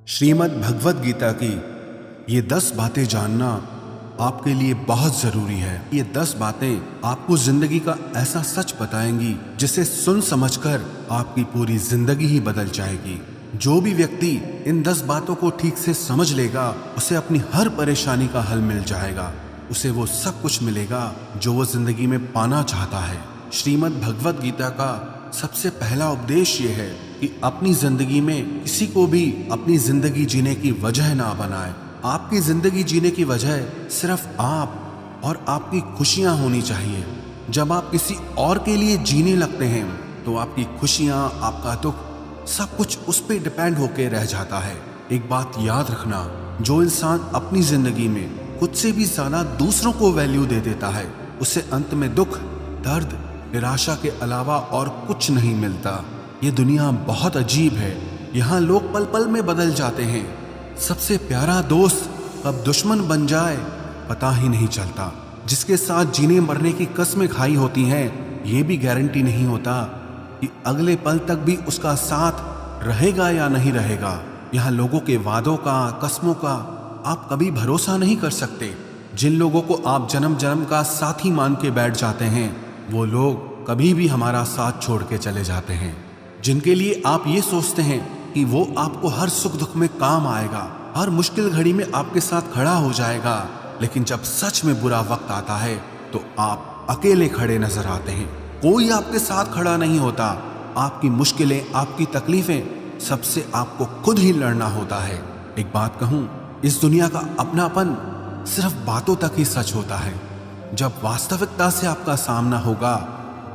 श्रीमद् भगवद गीता की ये 10 बातें जानना आपके लिए बहुत जरूरी है। ये 10 बातें आपको जिंदगी का ऐसा सच बताएंगी जिसे सुन समझकर आपकी पूरी जिंदगी ही बदल जाएगी। जो भी व्यक्ति इन 10 बातों को ठीक से समझ लेगा उसे अपनी हर परेशानी का हल मिल जाएगा। उसे वो सब कुछ मिलेगा जो वो जिंदगी में पाना चाहता है। श्रीमद् भगवद गीता का सबसे पहला उपदेश ये है कि अपनी जिंदगी में किसी को भी अपनी जिंदगी जीने की वजह ना बनाए। आपकी जिंदगी जीने की वजह सिर्फ आप और आपकी खुशियां होनी चाहिए। जब आप किसी और के लिए जीने लगते हैं तो आपकी खुशियां, आपका दुख, सब कुछ उस पर डिपेंड होके रह जाता है। एक बात याद रखना, जो इंसान अपनी जिंदगी में खुद से भी ज्यादा दूसरों को वैल्यू दे देता है उसे अंत में दुख, दर्द, निराशा के अलावा और कुछ नहीं मिलता। ये दुनिया बहुत अजीब है। यहाँ लोग पल पल में बदल जाते हैं। सबसे प्यारा दोस्त कब दुश्मन बन जाए पता ही नहीं चलता। जिसके साथ जीने मरने की कस्में खाई होती हैं ये भी गारंटी नहीं होता कि अगले पल तक भी उसका साथ रहेगा या नहीं रहेगा। यहाँ लोगों के वादों का, कस्मों का आप कभी भरोसा नहीं कर सकते। जिन लोगों को आप जन्म जन्म का साथी मान के बैठ जाते हैं वो लोग कभी भी हमारा साथ छोड़ के चले जाते हैं। जिनके लिए आप ये सोचते हैं कि वो आपको हर सुख दुख में काम आएगा, हर मुश्किल घड़ी में आपके साथ खड़ा हो जाएगा, लेकिन जब सच में बुरा वक्त आता है तो आप अकेले खड़े नजर आते हैं। कोई आपके साथ खड़ा नहीं होता। आपकी मुश्किलें, आपकी तकलीफें सबसे आपको खुद ही लड़ना होता है। एक बात कहूं, इस दुनिया का अपनापन सिर्फ बातों तक ही सच होता है। जब वास्तविकता से आपका सामना होगा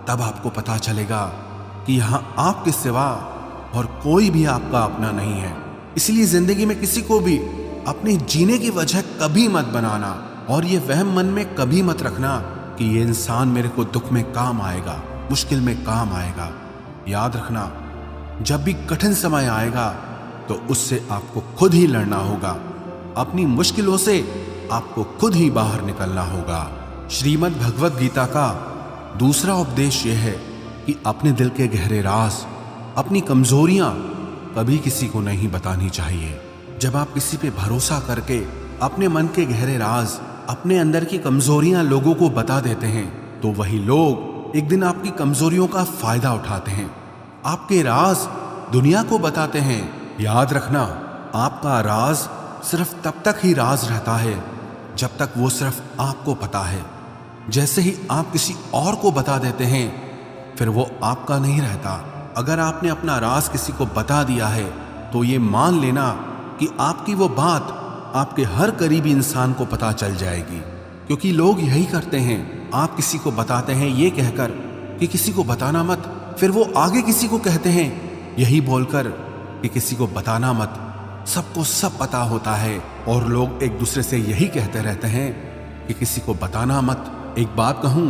तब आपको पता चलेगा कि यहाँ आपके सिवा और कोई भी आपका अपना नहीं है। इसलिए जिंदगी में किसी को भी अपने जीने की वजह कभी मत बनाना और ये वहम मन में कभी मत रखना कि ये इंसान मेरे को दुख में काम आएगा, मुश्किल में काम आएगा। याद रखना, जब भी कठिन समय आएगा तो उससे आपको खुद ही लड़ना होगा। अपनी मुश्किलों से आपको खुद ही बाहर निकलना होगा। श्रीमद् भगवद गीता का दूसरा उपदेश यह है कि अपने दिल के गहरे राज, अपनी कमजोरियां कभी किसी को नहीं बतानी चाहिए। जब आप किसी पे भरोसा करके अपने मन के गहरे राज, अपने अंदर की कमजोरियां लोगों को बता देते हैं तो वही लोग एक दिन आपकी कमजोरियों का फायदा उठाते हैं, आपके राज दुनिया को बताते हैं। याद रखना, आपका राज सिर्फ तब तक ही राज रहता है जब तक वो सिर्फ आपको पता है। जैसे ही आप किसी और को बता देते हैं फिर वो आपका नहीं रहता। अगर आपने अपना राज किसी को बता दिया है तो ये मान लेना कि आपकी वो बात आपके हर करीबी इंसान को पता चल जाएगी, क्योंकि लोग यही करते हैं। आप किसी को बताते हैं ये कहकर कि किसी को बताना मत, फिर वो आगे किसी को कहते हैं यही बोलकर कि किसी को बताना मत। सबको सब पता होता है और लोग एक दूसरे से यही कहते रहते हैं कि किसी को बताना मत। एक बात कहूं,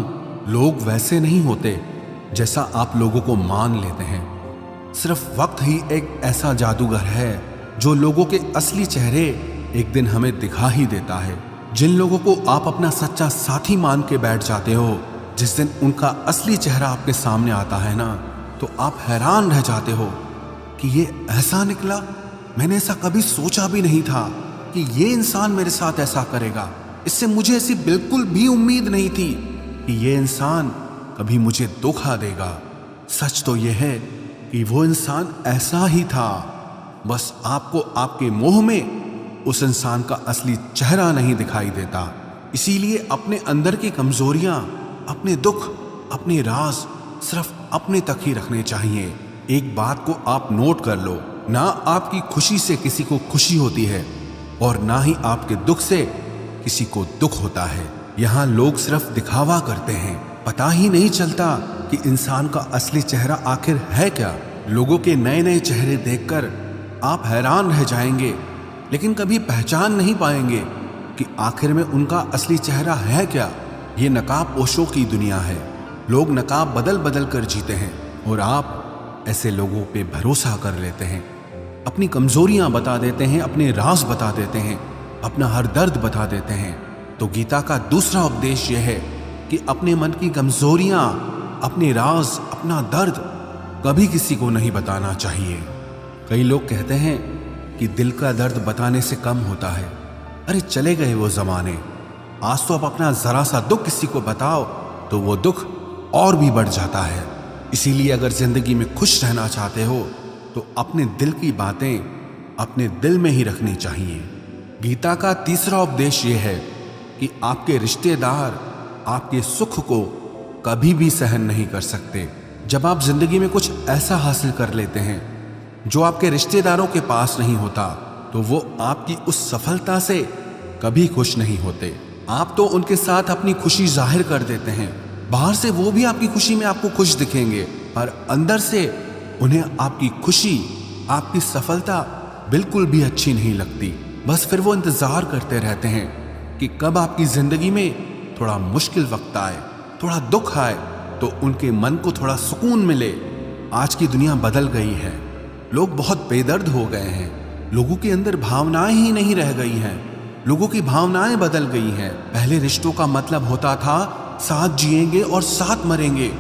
लोग वैसे नहीं होते जैसा आप लोगों को मान लेते हैं। सिर्फ वक्त ही एक ऐसा जादूगर है जो लोगों के असली चेहरे एक दिन हमें दिखा ही देता है। जिन लोगों को आप अपना सच्चा साथी मान के बैठ जाते हो, जिस दिन उनका असली चेहरा आपके सामने आता है ना, तो आप हैरान रह जाते हो कि ये ऐसा निकला। मैंने ऐसा कभी सोचा भी नहीं था कि ये इंसान मेरे साथ ऐसा करेगा। इससे मुझे ऐसी बिल्कुल भी उम्मीद नहीं थी कि ये इंसान कभी मुझे धोखा देगा। सच तो यह है कि वो इंसान ऐसा ही था, बस आपको आपके मोह में उस इंसान का असली चेहरा नहीं दिखाई देता। इसीलिए अपने अंदर की कमजोरियां, अपने दुख, अपने राज सिर्फ अपने तक ही रखने चाहिए। एक बात को आप नोट कर लो, ना आपकी खुशी से किसी को खुशी होती है और ना ही आपके दुख से किसी को दुख होता है। यहाँ लोग सिर्फ दिखावा करते हैं, पता ही नहीं चलता कि इंसान का असली चेहरा आखिर है क्या। लोगों के नए नए चेहरे देखकर आप हैरान रह जाएंगे, लेकिन कभी पहचान नहीं पाएंगे कि आखिर में उनका असली चेहरा है क्या। ये नकाबपोशों की दुनिया है। लोग नकाब बदल बदल कर जीते हैं और आप ऐसे लोगों पे भरोसा कर लेते हैं। अपनी कमजोरियां बता देते हैं, अपने राज बता देते हैं, अपना हर दर्द बता देते हैं। तो गीता का दूसरा उपदेश यह है कि अपने मन की कमजोरियां, अपने राज, अपना दर्द कभी किसी को नहीं बताना चाहिए। कई लोग कहते हैं कि दिल का दर्द बताने से कम होता है। अरे चले गए वो जमाने। आज तो आप अपना जरा सा दुख किसी को बताओ तो वो दुख और भी बढ़ जाता है। इसीलिए अगर जिंदगी में खुश रहना चाहते हो तो अपने दिल की बातें अपने दिल में ही रखनी चाहिए। गीता का तीसरा उपदेश ये है कि आपके रिश्तेदार आपके सुख को कभी भी सहन नहीं कर सकते। जब आप जिंदगी में कुछ ऐसा हासिल कर लेते हैं जो आपके रिश्तेदारों के पास नहीं होता तो वो आपकी उस सफलता से कभी खुश नहीं होते। आप तो उनके साथ अपनी खुशी जाहिर कर देते हैं। बाहर से वो भी आपकी खुशी में आपको खुश दिखेंगे, पर अंदर से उन्हें आपकी खुशी, आपकी सफलता बिल्कुल भी अच्छी नहीं लगती। बस फिर वो इंतजार करते रहते हैं कि कब आपकी जिंदगी में थोड़ा मुश्किल वक्त आए, थोड़ा दुख आए तो उनके मन को थोड़ा सुकून मिले। आज की दुनिया बदल गई है। लोग बहुत बेदर्द हो गए हैं। लोगों के अंदर भावनाएं ही नहीं रह गई हैं। लोगों की भावनाएं बदल गई हैं। पहले रिश्तों का मतलब होता था साथ जिएंगे और साथ मरेंगे,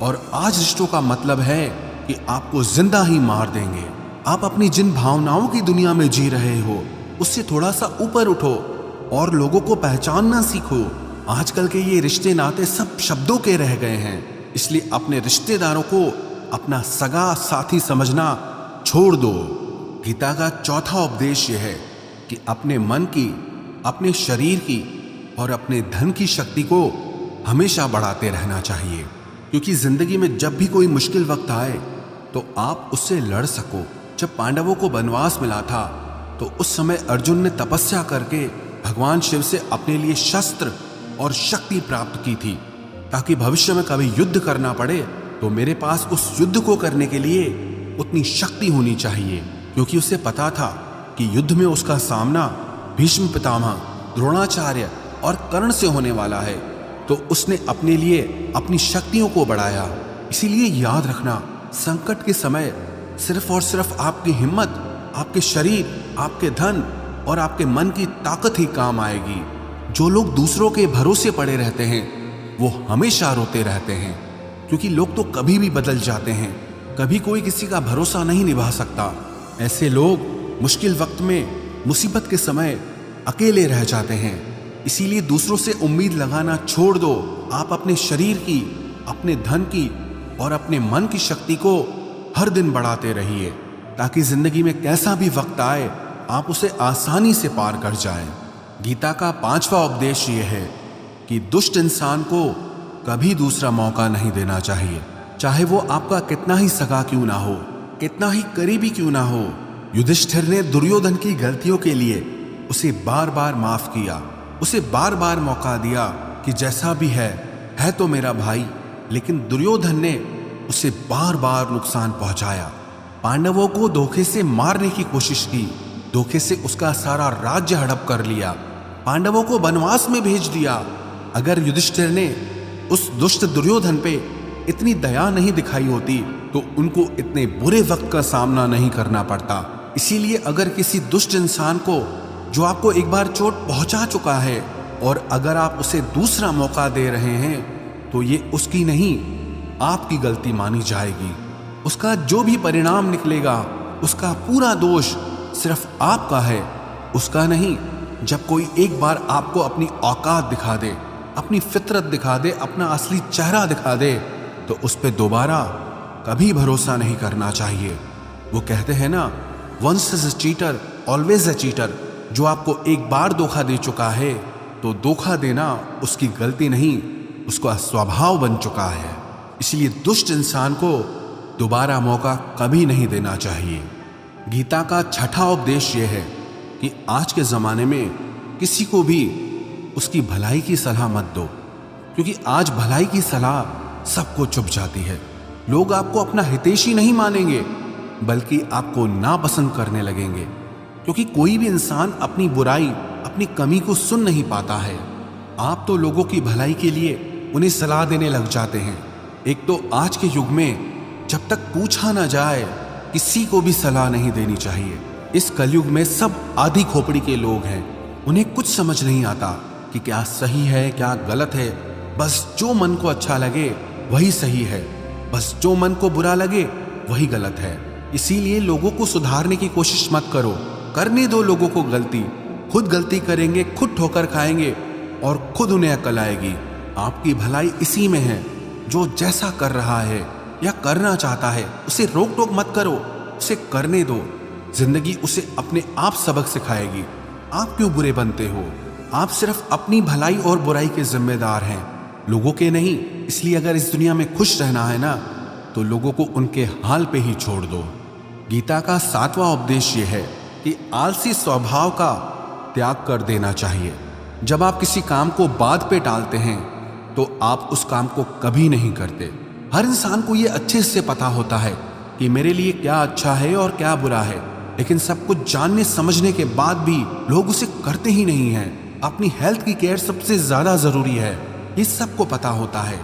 और आज रिश्तों का मतलब है कि आपको जिंदा ही मार देंगे। आप अपनी जिन भावनाओं की दुनिया में जी रहे हो उससे थोड़ा सा ऊपर उठो और लोगों को पहचानना सीखो। आजकल के ये रिश्ते नाते सब शब्दों के रह गए हैं। इसलिए अपने रिश्तेदारों को अपना सगा साथी समझना छोड़ दो। गीता का चौथा उपदेश यह है कि अपने मन की, अपने शरीर की और अपने धन की शक्ति को हमेशा बढ़ाते रहना चाहिए, क्योंकि जिंदगी में जब भी कोई मुश्किल वक्त आए तो आप उससे लड़ सको। जब पांडवों को वनवास मिला था तो उस समय अर्जुन ने तपस्या करके भगवान शिव से अपने लिए शस्त्र और शक्ति प्राप्त की थी, ताकि भविष्य में कभी युद्ध करना पड़े तो मेरे पास उस युद्ध को करने के लिए उतनी शक्ति होनी चाहिए। क्योंकि उसे पता था कि युद्ध में उसका सामना भीष्म पितामह, द्रोणाचार्य और कर्ण से होने वाला है, तो उसने अपने लिए अपनी शक्तियों को बढ़ाया। इसीलिए याद रखना, संकट के समय सिर्फ और सिर्फ आपकी हिम्मत, आपके शरीर, आपके धन और आपके मन की ताकत ही काम आएगी। जो लोग दूसरों के भरोसे पड़े रहते हैं वो हमेशा रोते रहते हैं, क्योंकि लोग तो कभी भी बदल जाते हैं। कभी कोई किसी का भरोसा नहीं निभा सकता। ऐसे लोग मुश्किल वक्त में, मुसीबत के समय अकेले रह जाते हैं। इसीलिए दूसरों से उम्मीद लगाना छोड़ दो। आप अपने शरीर की, अपने धन की और अपने मन की शक्ति को हर दिन बढ़ाते रहिए, ताकि जिंदगी में कैसा भी वक्त आए आप उसे आसानी से पार कर जाएं। गीता का पांचवा उपदेश ये है कि दुष्ट इंसान को कभी दूसरा मौका नहीं देना चाहिए, चाहे वो आपका कितना ही सगा क्यों ना हो, कितना ही करीबी क्यों ना हो। युधिष्ठिर ने दुर्योधन की गलतियों के लिए उसे बार बार माफ किया, उसे बार बार मौका दिया कि जैसा भी है तो मेरा भाई। लेकिन दुर्योधन ने उसे बार बार नुकसान पहुंचाया। पांडवों को धोखे से मारने की कोशिश की, धोखे से उसका सारा राज्य हड़प कर लिया, पांडवों को वनवास में भेज दिया। अगर युधिष्ठिर ने उस दुष्ट दुर्योधन पे इतनी दया नहीं दिखाई होती तो उनको इतने बुरे वक्त का सामना नहीं करना पड़ता। इसीलिए अगर किसी दुष्ट इंसान को, जो आपको एक बार चोट पहुंचा चुका है, और अगर आप उसे दूसरा मौका दे रहे हैं तो ये उसकी नहीं, आपकी गलती मानी जाएगी। उसका जो भी परिणाम निकलेगा उसका पूरा दोष सिर्फ आपका है, उसका नहीं। जब कोई एक बार आपको अपनी औकात दिखा दे, अपनी फितरत दिखा दे, अपना असली चेहरा दिखा दे, तो उस पर दोबारा कभी भरोसा नहीं करना चाहिए। वो कहते हैं ना, once is a cheater always a cheater. जो आपको एक बार धोखा दे चुका है तो धोखा देना उसकी गलती नहीं, उसका स्वभाव बन चुका है। इसलिए दुष्ट इंसान को दोबारा मौका कभी नहीं देना चाहिए। गीता का छठा उपदेश यह है कि आज के ज़माने में किसी को भी उसकी भलाई की सलाह मत दो, क्योंकि आज भलाई की सलाह सबको चुभ जाती है। लोग आपको अपना हितैषी नहीं मानेंगे, बल्कि आपको नापसंद करने लगेंगे, क्योंकि कोई भी इंसान अपनी बुराई, अपनी कमी को सुन नहीं पाता है। आप तो लोगों की भलाई के लिए उन्हें सलाह देने लग जाते हैं। एक तो आज के युग में जब तक पूछा ना जाए किसी को भी सलाह नहीं देनी चाहिए। इस कलयुग में सब आधी खोपड़ी के लोग हैं, उन्हें कुछ समझ नहीं आता कि क्या सही है क्या गलत है। बस जो मन को अच्छा लगे वही सही है, बस जो मन को बुरा लगे वही गलत है। इसीलिए लोगों को सुधारने की कोशिश मत करो, करने दो लोगों को गलती, खुद गलती करेंगे, खुद ठोकर खाएंगे और खुद उन्हें अकल आएगी। आपकी भलाई इसी में है। जो जैसा कर रहा है या करना चाहता है उसे रोक टोक मत करो, उसे करने दो। जिंदगी उसे अपने आप सबक सिखाएगी। आप क्यों बुरे बनते हो? आप सिर्फ अपनी भलाई और बुराई के जिम्मेदार हैं, लोगों के नहीं। इसलिए अगर इस दुनिया में खुश रहना है ना, तो लोगों को उनके हाल पे ही छोड़ दो। गीता का 7वां उपदेश ये है कि आलसी स्वभाव का त्याग कर देना चाहिए। जब आप किसी काम को बाद पे टालते हैं तो आप उस काम को कभी नहीं करते। हर इंसान को ये अच्छे से पता होता है कि मेरे लिए क्या अच्छा है और क्या बुरा है, लेकिन सब कुछ जानने समझने के बाद भी लोग उसे करते ही नहीं हैं। अपनी हेल्थ की केयर सबसे ज्यादा जरूरी है, ये सबको पता होता है,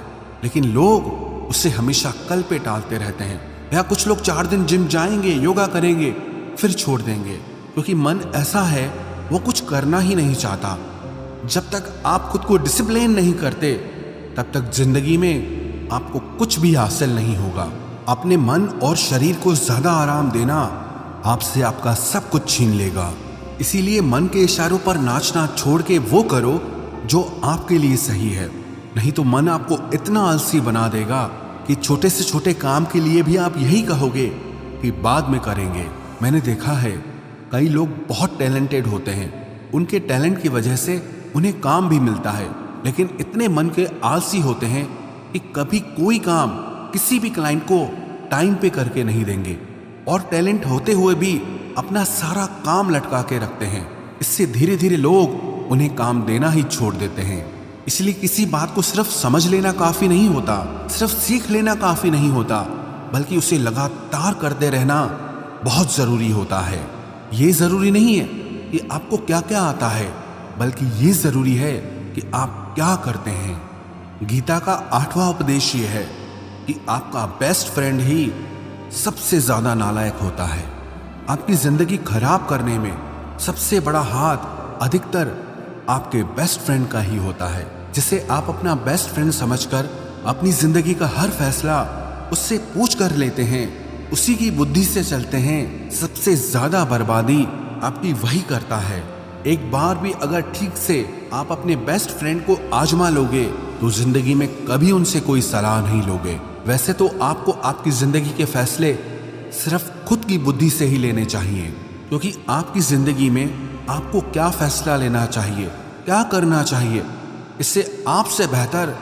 लेकिन लोग उसे हमेशा कल पे टालते रहते हैं। या कुछ लोग 4 दिन जिम जाएंगे, योगा करेंगे, फिर छोड़ देंगे, क्योंकि मन ऐसा है वो कुछ करना ही नहीं चाहता। जब तक आप खुद को डिसिप्लिन नहीं करते तब तक जिंदगी में आपको कुछ भी हासिल नहीं होगा। अपने मन और शरीर को ज्यादा आराम देना आपसे आपका सब कुछ छीन लेगा। इसीलिए मन के इशारों पर नाचना छोड़ के वो करो जो आपके लिए सही है, नहीं तो मन आपको इतना आलसी बना देगा कि छोटे से छोटे काम के लिए भी आप यही कहोगे कि बाद में करेंगे। मैंने देखा है कई लोग बहुत टैलेंटेड होते हैं, उनके टैलेंट की वजह से उन्हें काम भी मिलता है, लेकिन इतने मन के आलसी होते हैं कि कभी कोई काम किसी भी क्लाइंट को टाइम पे करके नहीं देंगे, और टैलेंट होते हुए भी अपना सारा काम लटका के रखते हैं। इससे धीरे धीरे लोग उन्हें काम देना ही छोड़ देते हैं। इसलिए किसी बात को सिर्फ समझ लेना काफी नहीं होता, सिर्फ सीख लेना काफी नहीं होता, बल्कि उसे लगातार करते रहना बहुत जरूरी होता है। ये जरूरी नहीं है कि आपको क्या क्या आता है, बल्कि ये जरूरी है कि आप क्या करते हैं। गीता का 8वां उपदेश ये है कि आपका बेस्ट फ्रेंड ही सबसे ज्यादा नालायक होता है। आपकी जिंदगी खराब करने में सबसे बड़ा हाथ अधिकतर आपके बेस्ट फ्रेंड का ही होता है, जिसे आप अपना बेस्ट फ्रेंड समझकर अपनी जिंदगी का हर फैसला उससे पूछ कर लेते हैं, उसी की बुद्धि से चलते हैं। सबसे ज्यादा बर्बादी आपकी वही करता है। एक बार भी अगर ठीक से आप अपने बेस्ट फ्रेंड को आजमा लोगे तो जिंदगी में कभी उनसे कोई सलाह नहीं लोगे। वैसे तो आपको आपकी जिंदगी के फैसले सिर्फ खुद की बुद्धि से ही लेने चाहिए, क्योंकि आपकी जिंदगी में आपको क्या फैसला लेना चाहिए, क्या करना चाहिए, इससे आपसे बेहतर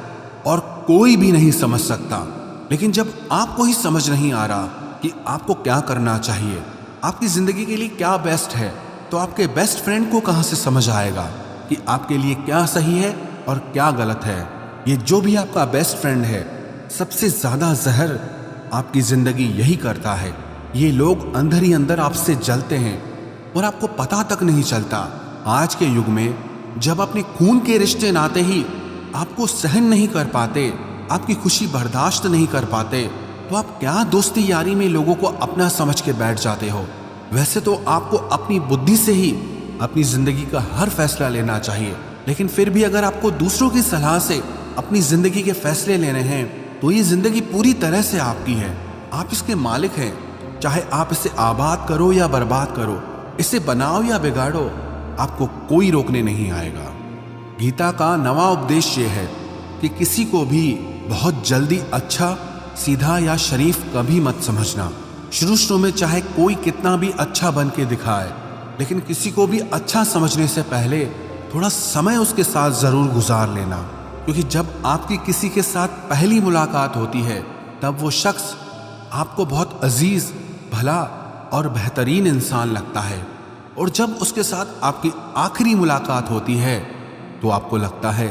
और कोई भी नहीं समझ सकता। लेकिन जब आपको ही समझ नहीं आ रहा कि आपको क्या करना चाहिए, आपकी जिंदगी के लिए क्या बेस्ट है, तो आपके बेस्ट फ्रेंड को कहां से समझ आएगा कि आपके लिए क्या सही है और क्या गलत है। ये जो भी आपका बेस्ट फ्रेंड है, सबसे ज्यादा जहर आपकी जिंदगी यही करता है। ये लोग अंदर ही अंदर आपसे जलते हैं और आपको पता तक नहीं चलता। आज के युग में जब अपने खून के रिश्ते नाते ही आपको सहन नहीं कर पाते, आपकी खुशी बर्दाश्त नहीं कर पाते, तो आप क्या दोस्ती यारी में लोगों को अपना समझ के बैठ जाते हो। वैसे तो आपको अपनी बुद्धि से ही अपनी जिंदगी का हर फैसला लेना चाहिए, लेकिन फिर भी अगर आपको दूसरों की सलाह से अपनी जिंदगी के फैसले लेने हैं तो ये जिंदगी पूरी तरह से आपकी है, आप इसके मालिक हैं। चाहे आप इसे आबाद करो या बर्बाद करो, इसे बनाओ या बिगाड़ो, आपको कोई रोकने नहीं आएगा। गीता का 9वां उपदेश ये है कि किसी को भी बहुत जल्दी अच्छा, सीधा या शरीफ कभी मत समझना। शुरू में चाहे कोई कितना भी अच्छा बन के दिखाए, लेकिन किसी को भी अच्छा समझने से पहले थोड़ा समय उसके साथ जरूर गुजार लेना, क्योंकि जब आपकी किसी के साथ पहली मुलाकात होती है तब वो शख्स आपको बहुत अजीज, भला और बेहतरीन इंसान लगता है, और जब उसके साथ आपकी आखिरी मुलाकात होती है तो आपको लगता है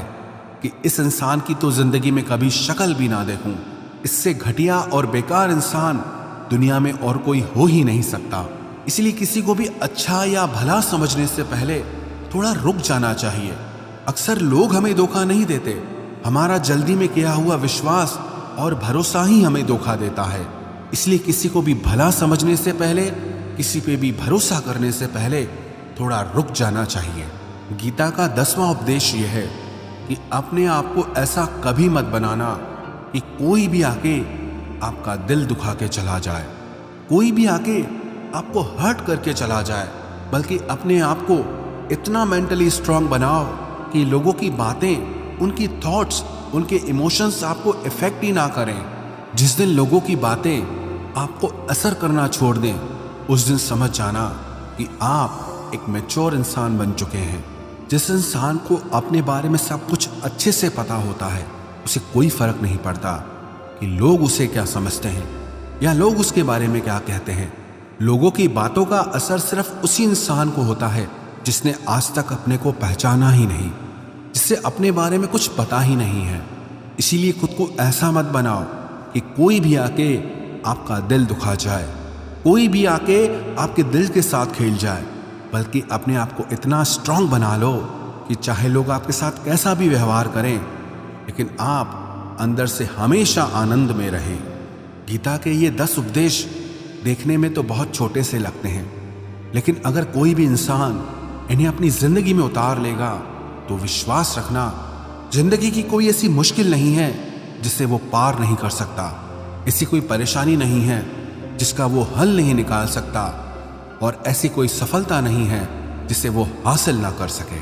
कि इस इंसान की तो जिंदगी में कभी शक्ल भी ना देखूं। इससे घटिया और बेकार इंसान दुनिया में और कोई हो ही नहीं सकता। इसलिए किसी को भी अच्छा या भला समझने से पहले थोड़ा रुक जाना चाहिए। अक्सर लोग हमें धोखा नहीं देते, हमारा जल्दी में किया हुआ विश्वास और भरोसा ही हमें धोखा देता है। इसलिए किसी को भी भला समझने से पहले, किसी पे भी भरोसा करने से पहले थोड़ा रुक जाना चाहिए। गीता का 10वां उपदेश यह है कि अपने आप को ऐसा कभी मत बनाना कि कोई भी आके आपका दिल दुखा के चला जाए, कोई भी आके आपको हर्ट करके चला जाए। बल्कि अपने आप को इतना मेंटली स्ट्रांग बनाओ कि लोगों की बातें, उनकी थॉट्स, उनके इमोशंस आपको इफेक्ट ही ना करें। जिस दिन लोगों की बातें आपको असर करना छोड़ दें, उस दिन समझ जाना कि आप एक मैच्योर इंसान बन चुके हैं। जिस इंसान को अपने बारे में सब कुछ अच्छे से पता होता है, उसे कोई फर्क नहीं पड़ता कि लोग उसे क्या समझते हैं या लोग उसके बारे में क्या कहते हैं। लोगों की बातों का असर सिर्फ उसी इंसान को होता है जिसने आज तक अपने को पहचाना ही नहीं, जिससे अपने बारे में कुछ पता ही नहीं है। इसीलिए खुद को ऐसा मत बनाओ कि कोई भी आके आपका दिल दुखा जाए, कोई भी आके आपके दिल के साथ खेल जाए, बल्कि अपने आप को इतना स्ट्रांग बना लो कि चाहे लोग आपके साथ कैसा भी व्यवहार करें, लेकिन आप अंदर से हमेशा आनंद में रहें। गीता के ये 10 उपदेश देखने में तो बहुत छोटे से लगते हैं, लेकिन अगर कोई भी इंसान इन्हें अपनी जिंदगी में उतार लेगा तो विश्वास रखना, जिंदगी की कोई ऐसी मुश्किल नहीं है जिसे वो पार नहीं कर सकता, ऐसी कोई परेशानी नहीं है जिसका वो हल नहीं निकाल सकता, और ऐसी कोई सफलता नहीं है जिसे वो हासिल ना कर सके।